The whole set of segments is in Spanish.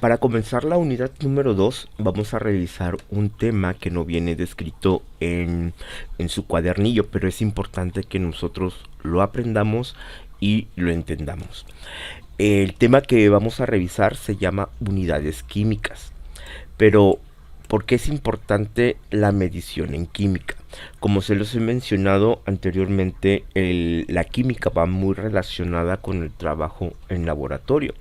Para comenzar la unidad número 2 vamos a revisar un tema que no viene descrito en su cuadernillo, pero es importante que nosotros lo aprendamos y lo entendamos. El tema que vamos a revisar se llama unidades químicas, pero ¿por qué es importante la medición en química? Como se los he mencionado anteriormente, la química va muy relacionada con el trabajo en laboratorio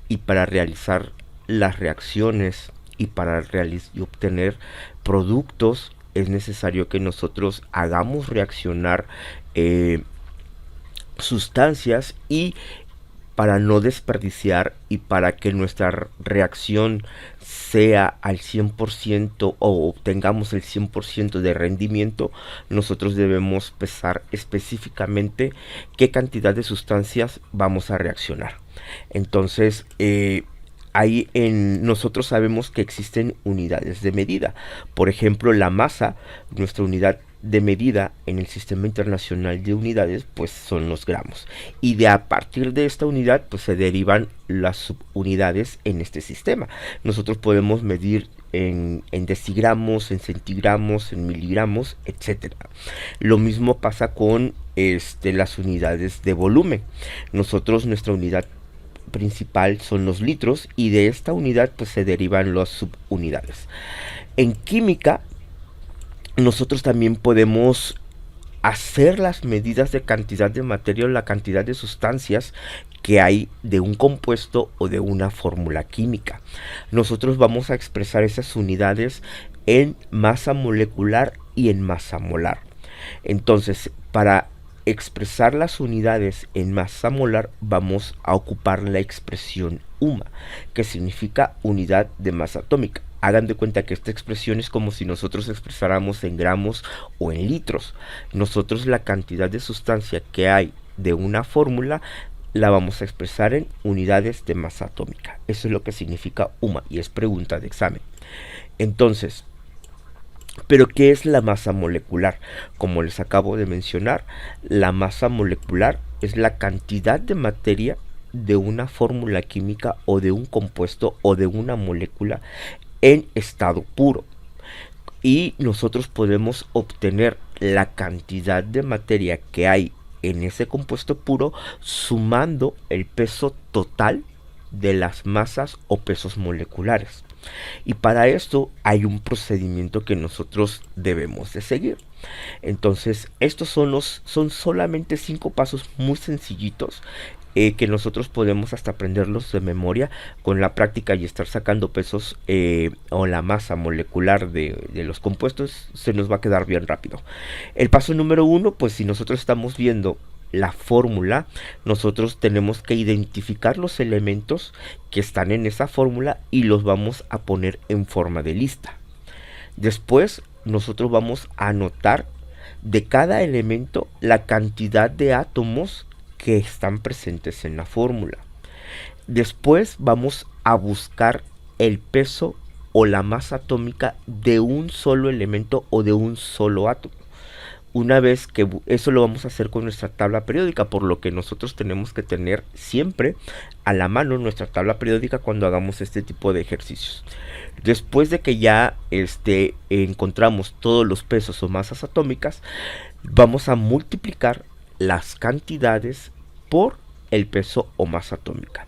y para realizar las reacciones y para y obtener productos es necesario que nosotros hagamos reaccionar eh, sustancias y para no desperdiciar y para que nuestra reacción sea al 100% o obtengamos el 100% de rendimiento, nosotros debemos pesar específicamente qué cantidad de sustancias vamos a reaccionar. Entonces, nosotros sabemos que existen unidades de medida. Por ejemplo, la masa, nuestra unidad de medida en el Sistema Internacional de Unidades, pues son los gramos. Y de a partir de esta unidad, pues se derivan las subunidades en este sistema. Nosotros podemos medir en decigramos, en centigramos, en miligramos, etcétera. Lo mismo pasa con las unidades de volumen. Nuestra unidad principal son los litros y de esta unidad pues se derivan las subunidades. En química nosotros también podemos hacer las medidas de cantidad de materia o la cantidad de sustancias que hay de un compuesto o de una fórmula química. Nosotros vamos a expresar esas unidades en masa molecular y en masa molar. Entonces, para expresar las unidades en masa molar vamos a ocupar la expresión UMA, que significa unidad de masa atómica. Hagan de cuenta que esta expresión es como si nosotros expresáramos en gramos o en litros. Nosotros la cantidad de sustancia que hay de una fórmula la vamos a expresar en unidades de masa atómica. Eso es lo que significa UMA y es pregunta de examen. Entonces, ¿pero qué es la masa molecular? Como les acabo de mencionar, la masa molecular es la cantidad de materia de una fórmula química o de un compuesto o de una molécula en estado puro. Y nosotros podemos obtener la cantidad de materia que hay en ese compuesto puro sumando el peso total de las masas o pesos moleculares. Y para esto hay un procedimiento que nosotros debemos de seguir. Entonces, estos son solamente 5 pasos muy sencillitos que nosotros podemos hasta aprenderlos de memoria con la práctica y estar sacando pesos o la masa molecular de los compuestos se nos va a quedar bien rápido. El paso número 1, pues si nosotros estamos viendo la fórmula, nosotros tenemos que identificar los elementos que están en esa fórmula y los vamos a poner en forma de lista. Después nosotros vamos a anotar de cada elemento la cantidad de átomos que están presentes en la fórmula. Después vamos a buscar el peso o la masa atómica de un solo elemento o de un solo átomo. Una vez que eso lo vamos a hacer con nuestra tabla periódica, por lo que nosotros tenemos que tener siempre a la mano nuestra tabla periódica cuando hagamos este tipo de ejercicios. Después de que ya encontramos todos los pesos o masas atómicas, vamos a multiplicar las cantidades por el peso o masa atómica.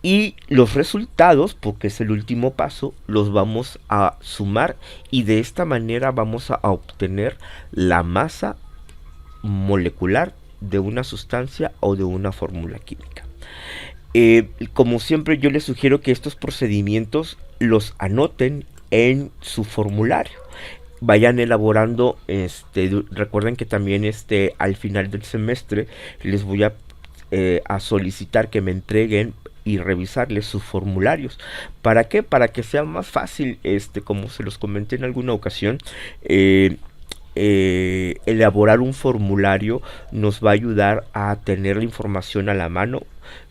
Y los resultados, porque es el último paso, los vamos a sumar y de esta manera vamos a obtener la masa molecular de una sustancia o de una fórmula química. Como siempre yo les sugiero que estos procedimientos los anoten en su formulario. Vayan elaborando, recuerden que también al final del semestre les voy a solicitar que me entreguen y revisarles sus formularios. ¿Para qué? Para que sea más fácil, como se los comenté en alguna ocasión, elaborar un formulario nos va a ayudar a tener la información a la mano,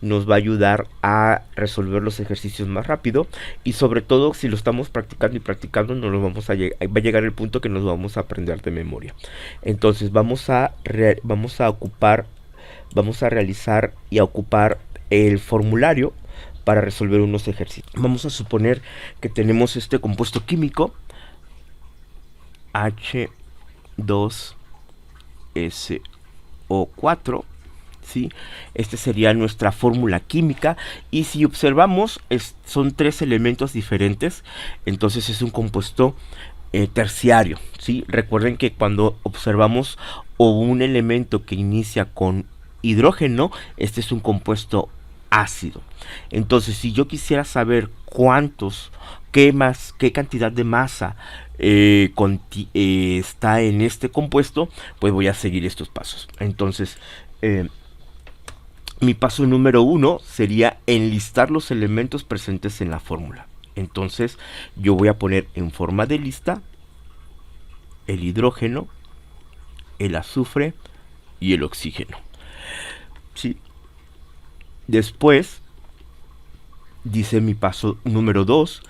nos va a ayudar a resolver los ejercicios más rápido y sobre todo si lo estamos practicando y practicando va a llegar el punto que nos vamos a aprender de memoria. Entonces vamos a realizar y a ocupar el formulario para resolver unos ejercicios. Vamos a suponer que tenemos este compuesto químico H2SO4, ¿sí? Esta sería nuestra fórmula química, y si observamos son tres elementos diferentes, entonces es un compuesto terciario, ¿sí? Recuerden que cuando observamos un elemento que inicia con hidrógeno, este es un compuesto ácido. Entonces, si yo quisiera saber qué cantidad de masa está en este compuesto, pues voy a seguir estos pasos. Entonces, mi paso número 1 sería enlistar los elementos presentes en la fórmula. Entonces, yo voy a poner en forma de lista el hidrógeno, el azufre y el oxígeno. ¿Sí? Después, dice mi paso número 2,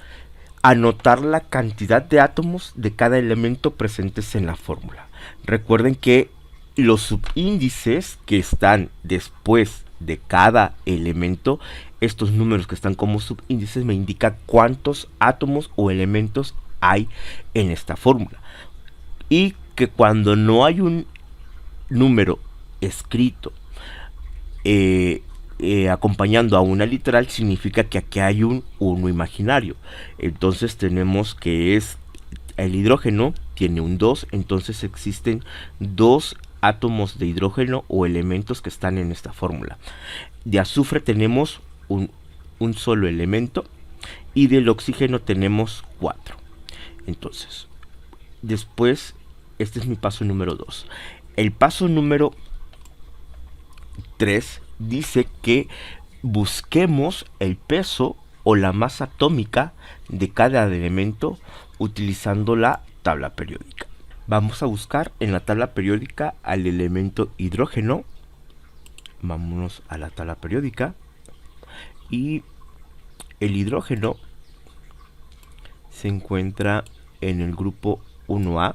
anotar la cantidad de átomos de cada elemento presentes en la fórmula. Recuerden que los subíndices que están después de cada elemento, estos números que están como subíndices me indican cuántos átomos o elementos hay en esta fórmula. Y que cuando no hay un número escrito acompañando a una literal, significa que aquí hay un 1 imaginario. Entonces tenemos que el hidrógeno tiene un 2, entonces existen 2 átomos de hidrógeno o elementos que están en esta fórmula. De azufre tenemos un solo elemento, y del oxígeno tenemos 4. Entonces, después, este es mi paso número 2. El paso número 3 dice que busquemos el peso o la masa atómica de cada elemento utilizando la tabla periódica. Vamos a buscar en la tabla periódica al elemento hidrógeno. Vámonos a la tabla periódica. Y el hidrógeno se encuentra en el grupo 1A.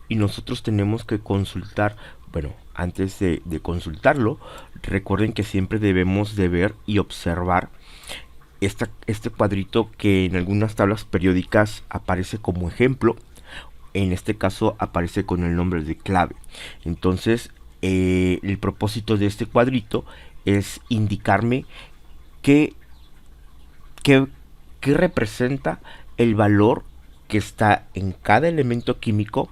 Y nosotros tenemos que consultar, bueno, antes de consultarlo, recuerden que siempre debemos de ver y observar este cuadrito que en algunas tablas periódicas aparece como ejemplo. En este caso aparece con el nombre de clave. Entonces, el propósito de este cuadrito es indicarme qué representa el valor que está en cada elemento químico,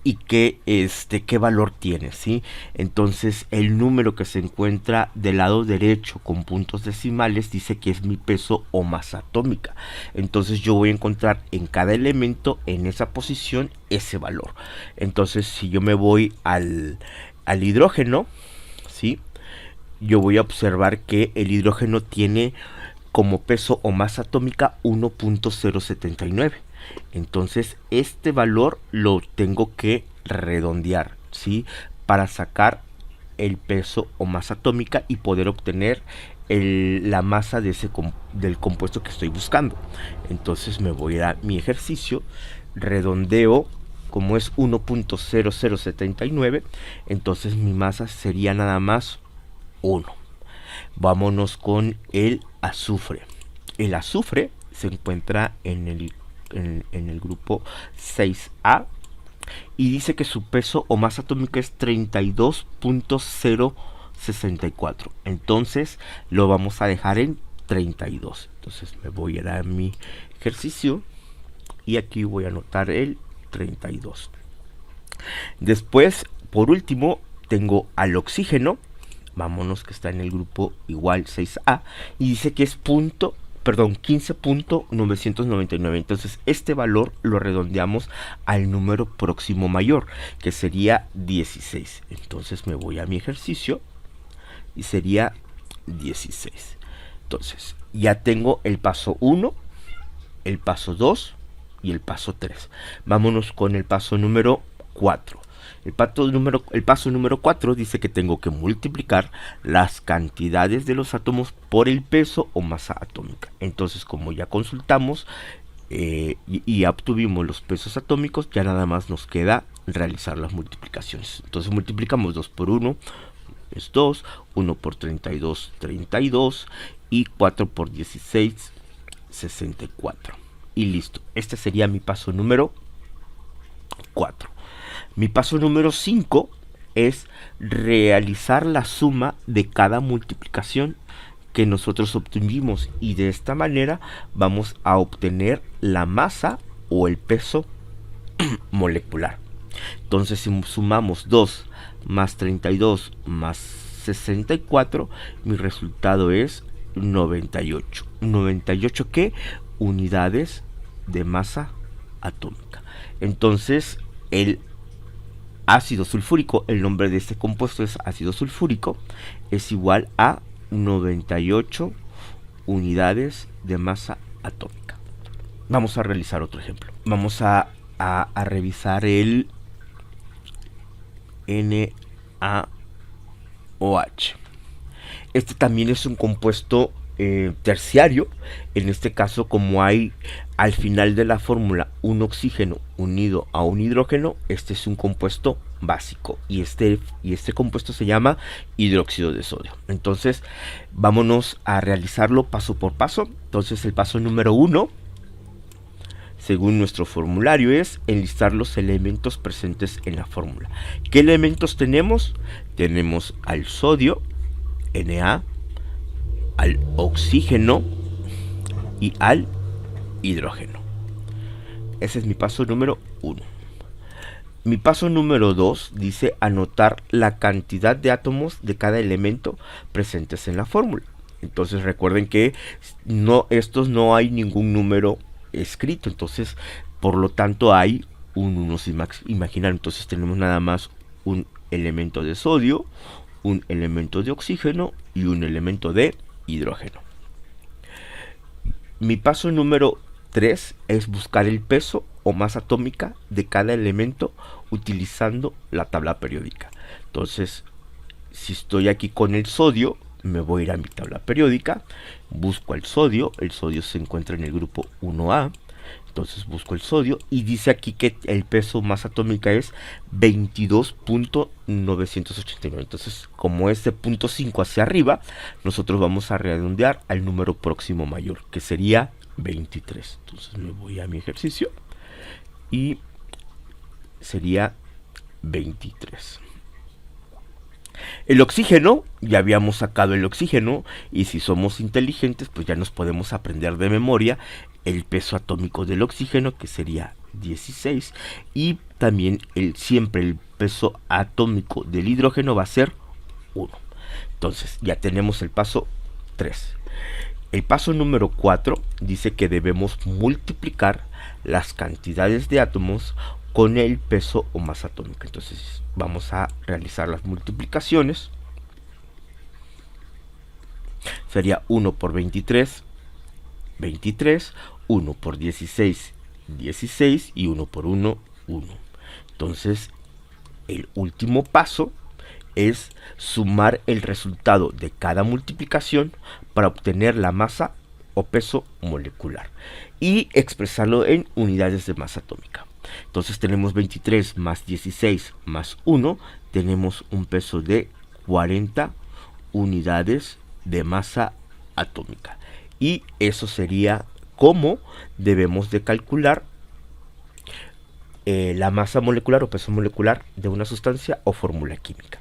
y qué valor tiene, ¿sí? Entonces, el número que se encuentra del lado derecho con puntos decimales dice que es mi peso o masa atómica. Entonces, yo voy a encontrar en cada elemento, en esa posición, ese valor. Entonces, si yo me voy al hidrógeno, ¿sí? Yo voy a observar que el hidrógeno tiene como peso o masa atómica 1.079. Entonces este valor lo tengo que redondear, ¿sí? Para sacar el peso o masa atómica y poder obtener la masa del compuesto que estoy buscando. Entonces me voy a mi ejercicio, redondeo, como es 1.0079, entonces mi masa sería nada más 1. Vámonos con el azufre. El azufre se encuentra en el grupo 6A y dice que su peso o masa atómica es 32.064. Entonces lo vamos a dejar en 32. Entonces me voy a dar mi ejercicio y aquí voy a anotar el 32. Después, por último, tengo al oxígeno. Vámonos, que está en el grupo igual 6A y dice que es 15.999. Entonces este valor lo redondeamos al número próximo mayor, que sería 16. Entonces me voy a mi ejercicio y sería 16. Entonces ya tengo el paso 1, el paso 2 y el paso 3. Vámonos con el paso número 4. El paso número 4 dice que tengo que multiplicar las cantidades de los átomos por el peso o masa atómica. Entonces, como ya consultamos y obtuvimos los pesos atómicos, ya nada más nos queda realizar las multiplicaciones. Entonces multiplicamos 2 por 1, es 2, 1 por 32, 32 y 4 por 16, 64. Y listo, este sería mi paso número 4. Mi paso número 5 es realizar la suma de cada multiplicación que nosotros obtuvimos, y de esta manera vamos a obtener la masa o el peso molecular. Entonces, si sumamos 2 más 32 más 64, mi resultado es 98. ¿98 qué? Unidades de masa atómica. Entonces, el ácido sulfúrico, el nombre de este compuesto es ácido sulfúrico, es igual a 98 unidades de masa atómica. Vamos a realizar otro ejemplo. Vamos a revisar el NaOH. Este también es un compuesto terciario. En este caso, como hay al final de la fórmula un oxígeno unido a un hidrógeno, este es un compuesto básico, y este compuesto se llama hidróxido de sodio. Entonces, vámonos a realizarlo paso por paso. Entonces, el paso número 1, según nuestro formulario, es enlistar los elementos presentes en la fórmula. ¿Qué elementos tenemos? Tenemos al sodio, Na, al oxígeno y al hidrógeno. Ese es mi paso número 1. Mi paso número 2 dice anotar la cantidad de átomos de cada elemento presentes en la fórmula. Entonces recuerden que estos no hay ningún número escrito, entonces por lo tanto hay un 1 sin imaginar. Entonces tenemos nada más un elemento de sodio, un elemento de oxígeno y un elemento de hidrógeno. Mi paso número 3 es buscar el peso o masa atómica de cada elemento utilizando la tabla periódica. Entonces, si estoy aquí con el sodio, me voy a ir a mi tabla periódica, busco el sodio se encuentra en el grupo 1A, entonces busco el sodio y dice aquí que el peso masa atómica es 22.989. Entonces, como es de 0.5 hacia arriba, nosotros vamos a redondear al número próximo mayor, que sería 23. Entonces me voy a mi ejercicio y sería 23. El oxígeno, ya habíamos sacado el oxígeno, y si somos inteligentes, pues ya nos podemos aprender de memoria el peso atómico del oxígeno, que sería 16, y también siempre el peso atómico del hidrógeno va a ser 1. Entonces ya tenemos el paso 3. El paso número 4 dice que debemos multiplicar las cantidades de átomos con el peso o masa atómica. Entonces vamos a realizar las multiplicaciones. Sería 1 por 23, 23, 1 por 16, 16 y 1 por 1, 1. Entonces, el último paso es sumar el resultado de cada multiplicación para obtener la masa o peso molecular y expresarlo en unidades de masa atómica. Entonces tenemos 23 más 16 más 1, tenemos un peso de 40 unidades de masa atómica. Y eso sería cómo debemos de calcular la masa molecular o peso molecular de una sustancia o fórmula química.